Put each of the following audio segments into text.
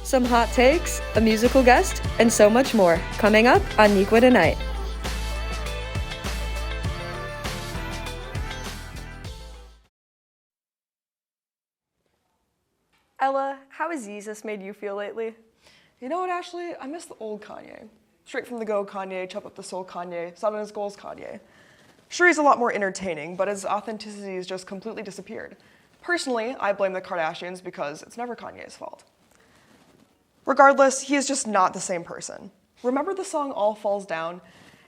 some hot takes, a musical guest, and so much more, coming up on Neuqua Tonight. Ella, how has Jesus made you feel lately? You know what, Ashley? I miss the old Kanye. Straight from the go Kanye, chop up the soul Kanye, set on his goals Kanye. Sure, he's a lot more entertaining, but his authenticity has just completely disappeared. Personally, I blame the Kardashians because it's never Kanye's fault. Regardless, he is just not the same person. Remember the song All Falls Down?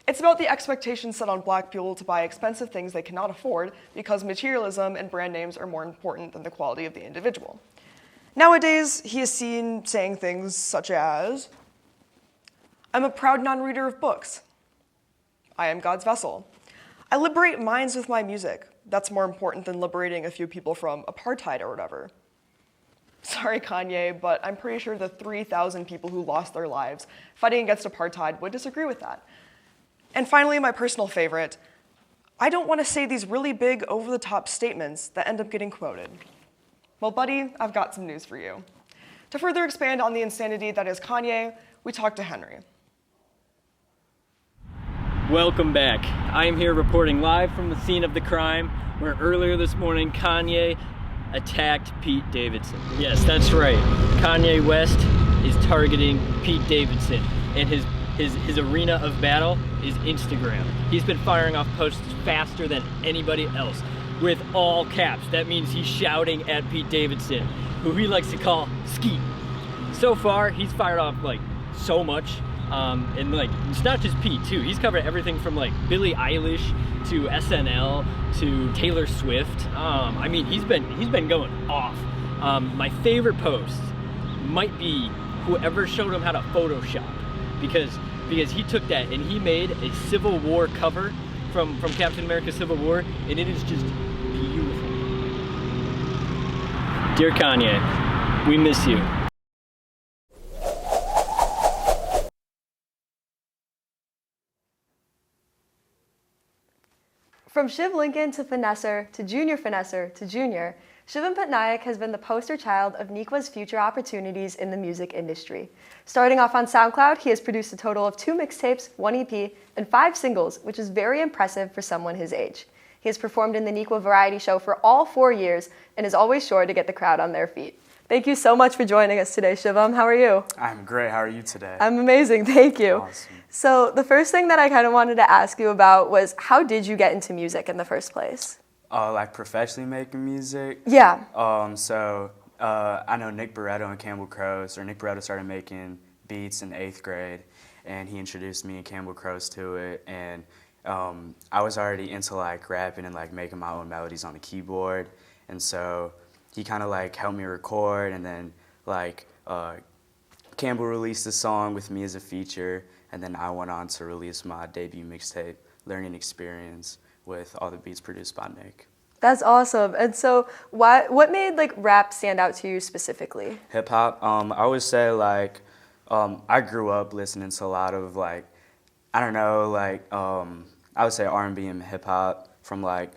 It's about the expectations set on black people to buy expensive things they cannot afford because materialism and brand names are more important than the quality of the individual. Nowadays, he is seen saying things such as, "I'm a proud non-reader of books. I am God's vessel. I liberate minds with my music. That's more important than liberating a few people from apartheid or whatever." Sorry, Kanye, but I'm pretty sure the 3,000 people who lost their lives fighting against apartheid would disagree with that. And finally, my personal favorite, I don't want to say these really big, over-the-top statements that end up getting quoted. Well, buddy, I've got some news for you. To further expand on the insanity that is Kanye, we talked to Henry. Welcome back. I am here reporting live from the scene of the crime where earlier this morning Kanye attacked Pete Davidson. Yes, that's right. Kanye West is targeting Pete Davidson, and his arena of battle is Instagram. He's been firing off posts faster than anybody else with all caps. That means he's shouting at Pete Davidson, who he likes to call Skeet. So far, he's fired off like so much. And like, it's not just Pete too. He's covered everything from like Billie Eilish to SNL to Taylor Swift. I mean, he's been going off. My favorite post might be whoever showed him how to Photoshop, because he took that and he made a Civil War cover from Captain America Civil War, and it is just beautiful. Dear Kanye, we miss you. From Shiv Lincoln to Finesser to Junior Finesser to Junior, Shivam Patnaik has been the poster child of Neuqua's future opportunities in the music industry. Starting off on SoundCloud, he has produced a total of 2 mixtapes, 1 EP, and 5 singles, which is very impressive for someone his age. He has performed in the Neuqua Variety Show for all 4 years and is always sure to get the crowd on their feet. Thank you so much for joining us today, Shivam. How are you? I'm great. How are you today? I'm amazing. Thank you. Awesome. So the first thing that I kind of wanted to ask you about was, how did you get into music in the first place? Like professionally making music? Yeah. I know Nick Barretto and Campbell Crows, or Nick Barretto started making beats in 8th grade, and he introduced me and Campbell Crows to it, and I was already into like rapping and like making my own melodies on the keyboard, and so he kind of like helped me record, and then like Campbell released a song with me as a feature, and then I went on to release my debut mixtape, Learning Experience, with all the beats produced by Nick. That's awesome. And so what made like rap stand out to you specifically? Hip hop, I would say like I grew up listening to a lot of like, I don't know, like I would say R&B and hip hop, from like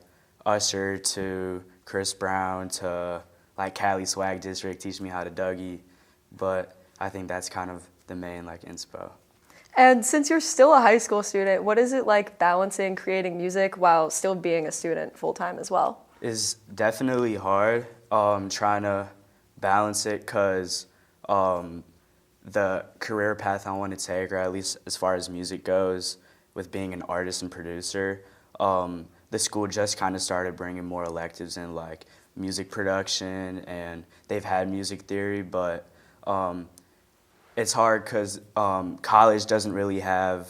Usher to Chris Brown to like Cali Swag District, Teach Me How to Dougie, but I think that's kind of the main like inspo. And since you're still a high school student, what is it like balancing creating music while still being a student full-time as well? It's definitely hard trying to balance it, because the career path I want to take, or at least as far as music goes, with being an artist and producer, the school just kind of started bringing more electives in like music production, and they've had music theory, but it's hard because college doesn't really have,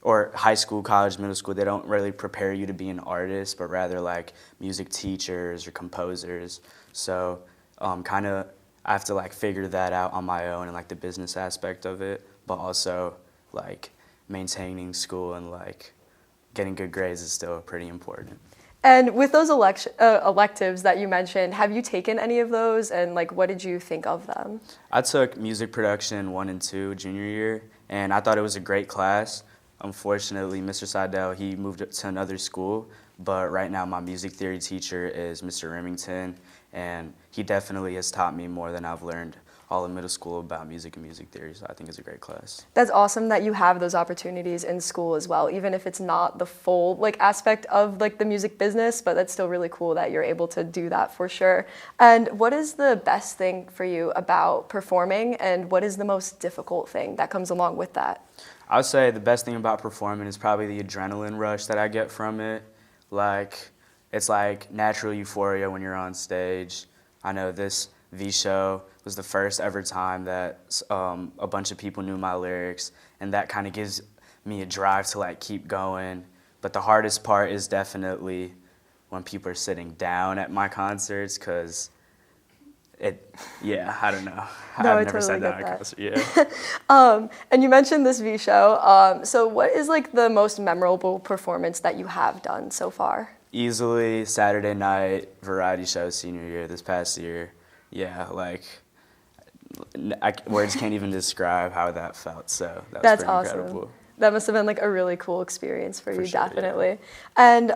or high school, college, middle school, they don't really prepare you to be an artist, but rather like music teachers or composers. So kind of I have to like figure that out on my own, and like the business aspect of it, but also like maintaining school and like getting good grades is still pretty important. And with those electives that you mentioned, have you taken any of those, and like what did you think of them? I took music production 1 and 2 junior year, and I thought it was a great class. Unfortunately, Mr. Seidel, he moved to another school, but right now my music theory teacher is Mr. Remington, and he definitely has taught me more than I've learned all of middle school about music and music theory, so I think it's a great class. That's awesome that you have those opportunities in school as well, even if it's not the full like aspect of like the music business, but that's still really cool that you're able to do that for sure. And what is the best thing for you about performing, and what is the most difficult thing that comes along with that? I would say the best thing about performing is probably the adrenaline rush that I get from it. Like, it's like natural euphoria when you're on stage. I know this V show was the first ever time that a bunch of people knew my lyrics, and that kind of gives me a drive to like keep going. But the hardest part is definitely when people are sitting down at my concerts, because I don't know. No, I've never totally said that get at a that. concert. Yeah. And you mentioned this V show. So what is like the most memorable performance that you have done so far? Easily Saturday night variety show senior year this past year. Yeah, like words can't even describe how that felt. So that was That's pretty awesome. incredible. That must have been like a really cool experience for you, sure, yeah. definitely. And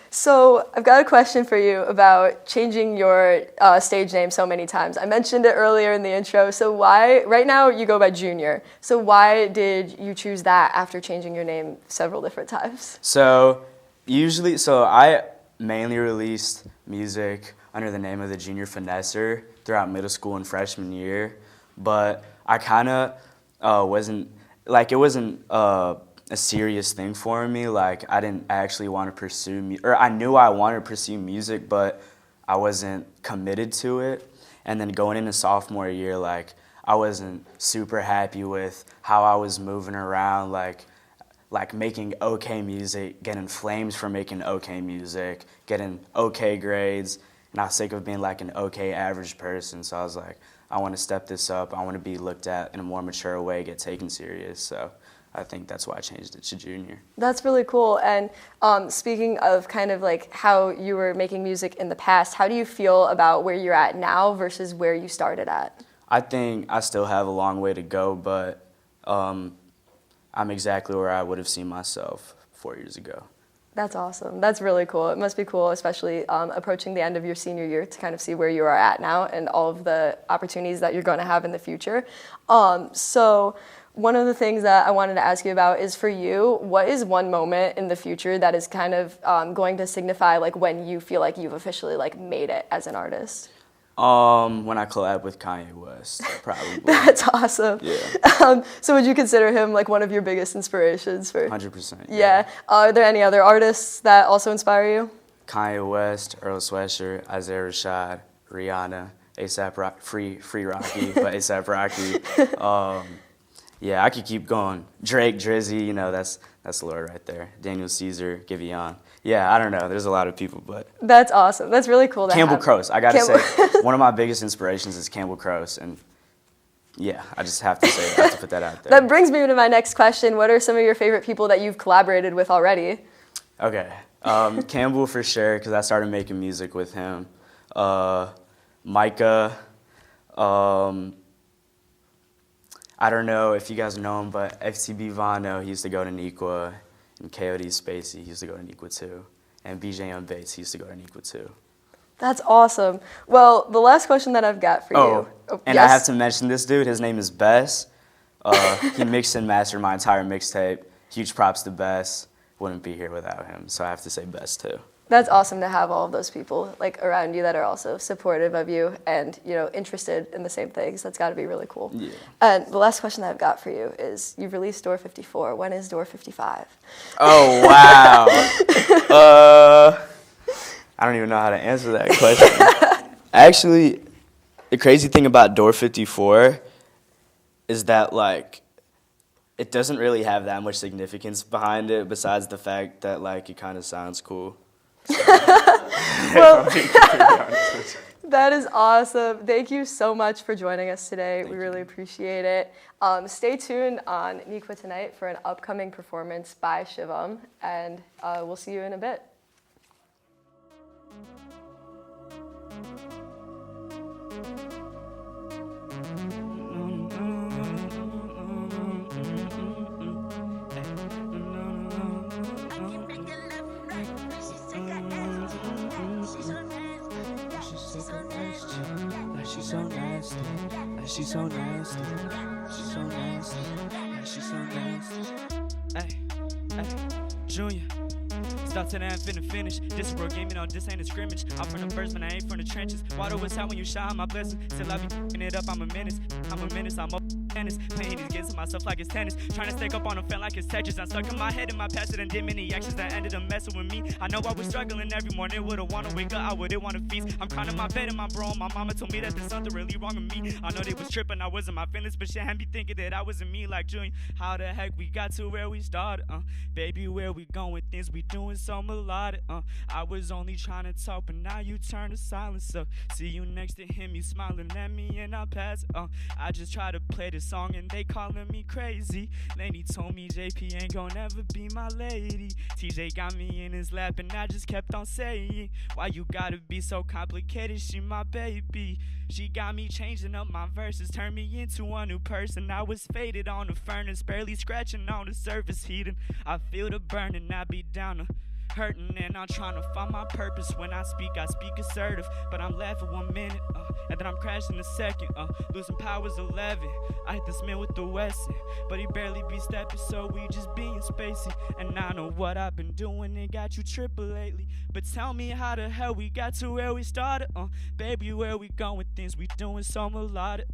so I've got a question for you about changing your stage name so many times. I mentioned it earlier in the intro. So why, right now you go by Junior. So why did you choose that after changing your name several different times? So I mainly released music under the name of the Junior Finesser throughout middle school and freshman year, but I kind of wasn't a serious thing for me. Like, I didn't actually want to pursue or I knew I wanted to pursue music, but I wasn't committed to it. And then going into sophomore year, like, I wasn't super happy with how I was moving around, like making okay music, getting flames for making okay music, getting okay grades, and I was sick of being like an okay average person. So I was like, I want to step this up. I want to be looked at in a more mature way, get taken serious. So I think that's why I changed it to Junior. That's really cool. And speaking of kind of like how you were making music in the past, how do you feel about where you're at now versus where you started at? I think I still have a long way to go, but I'm exactly where I would have seen myself 4 years ago. That's awesome. That's really cool. It must be cool, especially approaching the end of your senior year, to kind of see where you are at now and all of the opportunities that you're going to have in the future. So one of the things that I wanted to ask you about is, for you, what is one moment in the future that is kind of going to signify like when you feel like you've officially like made it as an artist? When I collab with Kanye West, probably. That's awesome. Yeah. So would you consider him like one of your biggest inspirations for? 100%. Yeah. Are there any other artists that also inspire you? Kanye West, Earl Sweatshirt, Isaiah Rashad, Rihanna, A$AP Rocky, free Rocky, but A$AP Rocky. Yeah, I could keep going. Drake, Drizzy, that's the Lord right there. Daniel Caesar, Giveon. Yeah, I don't know. There's a lot of people, but That's awesome. That's really cool. Campbell Croce. I gotta say, one of my biggest inspirations is Campbell Croce, and yeah, I just have to say, I have to put that out there. That brings me to my next question. What are some of your favorite people that you've collaborated with already? Okay, Campbell for sure, because I started making music with him. Micah. I don't know if you guys know him, but FTB Vano, he used to go to Neuqua, and KOD Spacey, he used to go to Neuqua too, and BJ on Bates, he used to go to Neuqua too. That's awesome. Well, the last question that I've got for you. And yes? I have to mention this dude. His name is Bess. He mixed and mastered my entire mixtape. Huge props to Bess. Wouldn't be here without him, so I have to say Bess too. That's awesome to have all of those people like around you that are also supportive of you and interested in the same things. That's got to be really cool. Yeah. And the last question that I've got for you is, you've released Door 54. When is Door 55? Oh wow. I don't even know how to answer that question. Actually, the crazy thing about Door 54 is that like it doesn't really have that much significance behind it, besides the fact that like it kind of sounds cool. Well, that is awesome. Thank you so much for joining us today. We really appreciate it. Stay tuned on Neuqua Tonight for an upcoming performance by Shivam, and we'll see you in a bit. she's so nasty, and she's so nasty, she's so nasty, and she's so nasty. Hey, Junior. Start today, I'm finna finish. This a real game, you know, this ain't a scrimmage. I'm from the birds, man, I ain't from the trenches. Water was hot when you shine my blessing. Still I be f***ing it up, I'm a menace. I'm a tennis. Playing these games to myself like it's tennis. Trying to stake up on a fan like it's Tetris. I'm stuck in my head in my past and did many actions that ended up messing with me. I know I was struggling every morning, would've wanna wake up, I wouldn't wanna feast. I'm crying in my bed and my bro, my mama told me that there's something really wrong with me. I know they was tripping, I wasn't my feelings, but shit had me thinking that I wasn't me like Junior. How the heck we got to where we started, baby, where we going, things we doing so melodic, I was only trying to talk, but now you turn to silence, see you next to him, you smiling at me and I pass, I just try to play the song and they calling me crazy. Laney told me JP ain't gonna ever be my lady. TJ got me in his lap and I just kept on saying, why you gotta be so complicated, she my baby. She got me changing up my verses, turned me into a new person. I was faded on the furnace, barely scratching on the surface heating. I feel the burning, I be down to hurting and I'm trying to find my purpose. When I speak assertive, but I'm laughing 1 minute, and then I'm crashing a second, losing powers 11. I hit this man with the Wesson, but he barely be stepping, so we just being spacey. And I know what I've been doing, it got you triple lately. But tell me how the hell we got to where we started, baby, where we going, things we doing so melodic,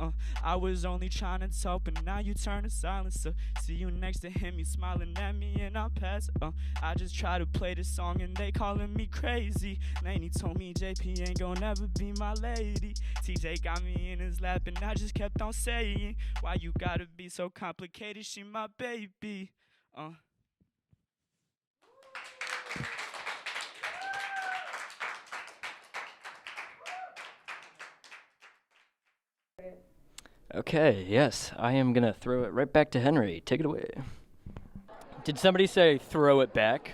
I was only trying to talk, but now you turn to silence, see you next to him, you smiling at me and I pass, I just try to play this song and they calling me crazy. Laney told me JP ain't gonna never be my lady. TJ got me in his lap and I just kept on saying, why you gotta be so complicated, she my baby. Okay, yes, I am gonna throw it right back to Henry. Take it away. Did somebody say throw it back?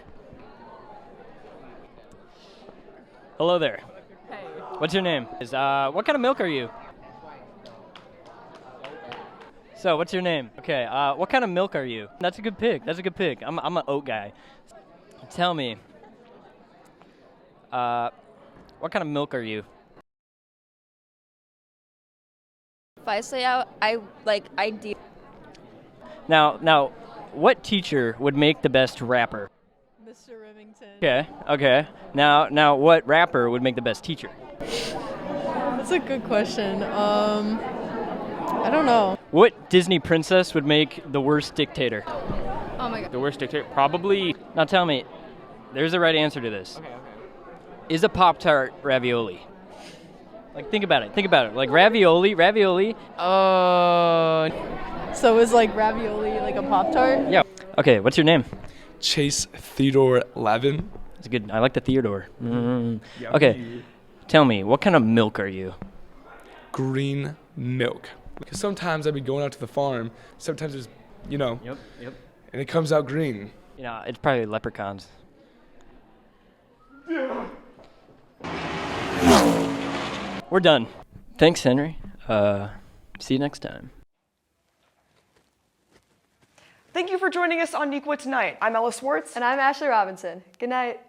Hello there. Hey. What's your name? What kind of milk are you? So, what's your name? Okay, what kind of milk are you? That's a good pick. That's a good pick. I'm an oat guy. Tell me, what kind of milk are you? If I say I do. Now, what teacher would make the best rapper? Mr. Remington. Okay. Now, what rapper would make the best teacher? That's a good question. I don't know. What Disney princess would make the worst dictator? Oh my god. The worst dictator? Probably. Now tell me, there's a right answer to this. Okay. Is a Pop-Tart ravioli? Like, think about it. Like, ravioli. So is like ravioli like a Pop-Tart? Yeah. Okay, what's your name? Chase Theodore Lavin. That's good. I like the Theodore. Yeah, Okay, tell me, what kind of milk are you? Green milk. Because sometimes I'd be going out to the farm, sometimes there's, Yep. and it comes out green. It's probably leprechauns. We're done. Thanks, Henry. See you next time. Thank you for joining us on Neuqua Tonight. I'm Ella Swartz. And I'm Ashley Robinson. Good night.